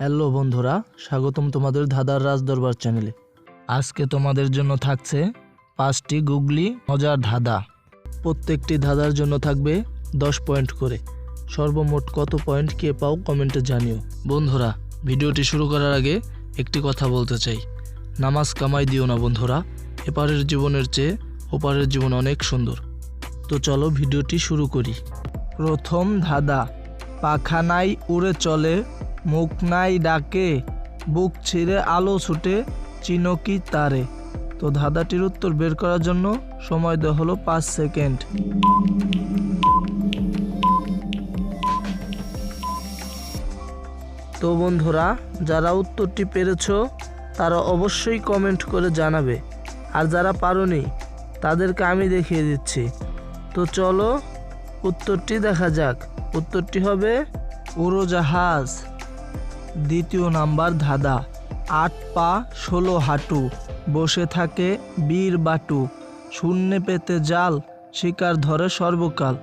Hello বন্ধুরা, স্বাগতম তোমাদের ধাঁধার রাজদরবার চ্যানেলে। আজকে তোমাদের জন্য থাকছে 5টি গুগলি মজার ধাঁধা। প্রত্যেকটি ধাঁধার জন্য থাকবে 10 পয়েন্ট করে। সর্বমোট কত পয়েন্ট কে পাও কমেন্টে জানিও। বন্ধুরা, ভিডিওটি শুরু করার আগে একটি কথা বলতে চাই, নামাজ কামাই দিও না বন্ধুরা, এপারের জীবনের চেয়ে ওপারের জীবন অনেক সুন্দর। তো চলো ভিডিওটি শুরু করি। প্রথম ধাঁধা, পাখা নাই উড়ে চলে, মুখ নাই ডাকে, বুক ছিঁড়ে আলো ছুটে, চিনো কি তারে? তো ধাঁধাটির উত্তর বের করার জন্য সময় দেওয়া হলো 5 সেকেন্ড। তো বন্ধুরা, যারা উত্তরটি পেরেছো তারা অবশ্যই কমেন্ট করে জানাবে, আর যারা পারোনি তাদেরকে আমি দেখিয়ে দিচ্ছি। তো চলো উত্তরটি দেখা যাক। উত্তরটি হবে উড়োজাহাজ। দ্বিতীয় নাম্বার ধাঁধা, 8 পা 16 হাঁটু, বসে থাকে বীর বাটু, শূন্যে পেতে জাল, শিকার ধরে সর্বকাল।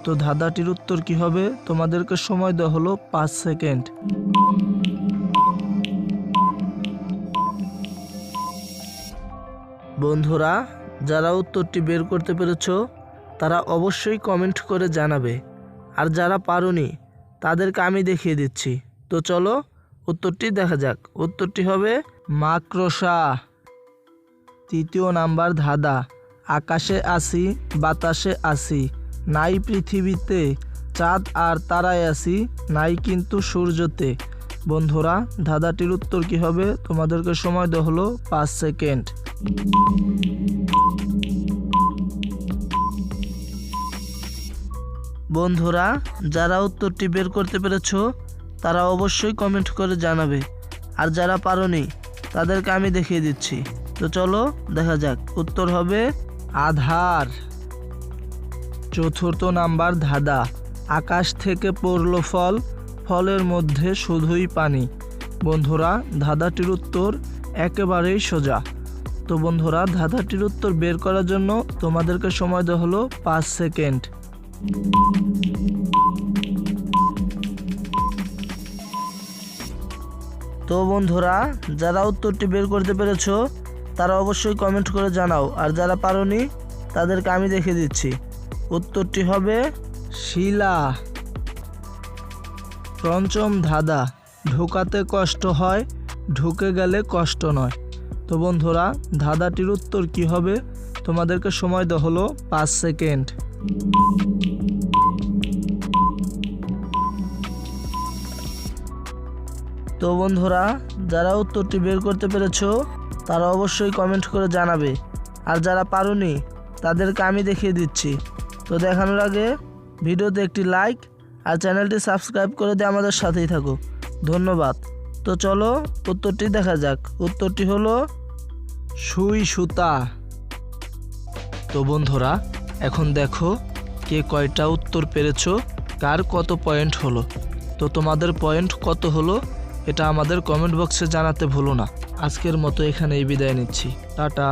তো ধাঁধাটির উত্তর কি হবে? তোমাদেরকে সময় দেওয়া হলো 5 সেকেন্ড। বন্ধুরা, যারা উত্তরটি বের করতে পেরেছো তারা অবশ্যই কমেন্ট করে জানাবে, আর যারা পারোনি তাদেরকে আমি দেখিয়ে দিচ্ছি। তো চলো উত্তরটি দেখা যাক। উত্তরটি হবে মাকড়সা। তৃতীয় নাম্বার ধাঁধা, আকাশে আসি বাতাসে আসি, নাই পৃথিবীতে চাঁদ আর তারায় আসি, নাই কিন্তু সূর্যতে। বন্ধুরা, ধাঁধাটির উত্তর কি হবে? তোমাদেরকে সময় দেওয়া হলো 5 সেকেন্ড। বন্ধুরা, যারা উত্তরটি বের করতে পেরেছো তারা অবশ্যই কমেন্ট করে জানাবে, আর যারা পারোনি তাদেরকে আমি দেখিয়ে দিচ্ছি। তো চলো দেখা যাক। উত্তর হবে আধার। চতুর্থ নাম্বার ধাঁধা, আকাশ থেকে পড়লো ফল, ফলের মধ্যে শুধুই পানি। বন্ধুরা, ধাঁধাটির উত্তর একেবারেই সোজা। তো বন্ধুরা, ধাঁধাটির উত্তর বের করার জন্য তোমাদেরকে সময় দেওয়া হলো 5 সেকেন্ড। তো বন্ধুরা, যারা উত্তরটি বের করতে পেরেছো তারা অবশ্যই কমেন্ট করে জানাও, আর যারা পারোনি তাদেরকে আমি দেখিয়ে দিচ্ছি। উত্তরটি হবে শিলা। পঞ্চম ধাঁধা, ঢোকাতে কষ্ট হয়, ঢুকে গেলে কষ্ট নয়। তো বন্ধুরা, ধাঁধাটির উত্তর কি হবে? তোমাদেরকে সময় দেওয়া হলো 5 সেকেন্ড। তো বন্ধুরা, যারা উত্তরটি বের করতে পেরেছো তারা অবশ্যই কমেন্ট করে জানাবে, আর যারা পারোনি তাদেরকে আমি দেখিয়ে দিচ্ছি। তো দেখানোর আগে ভিডিওতে একটি লাইক আর চ্যানেলটি সাবস্ক্রাইব করে দিয়ে আমাদের সাথেই থাকো। ধন্যবাদ। তো চলো উত্তরটি দেখা যাক। উত্তরটি হলো সুই সুতা। তো বন্ধুরা, এখন দেখো কে কয়টা উত্তর পেরেছো, কার কত পয়েন্ট হলো। তো তোমাদের পয়েন্ট কত হলো এটা আমাদের কমেন্ট বক্সে জানাতে ভুলো না। আজকের মতো এখানেই বিদায় নিচ্ছি। টাটা।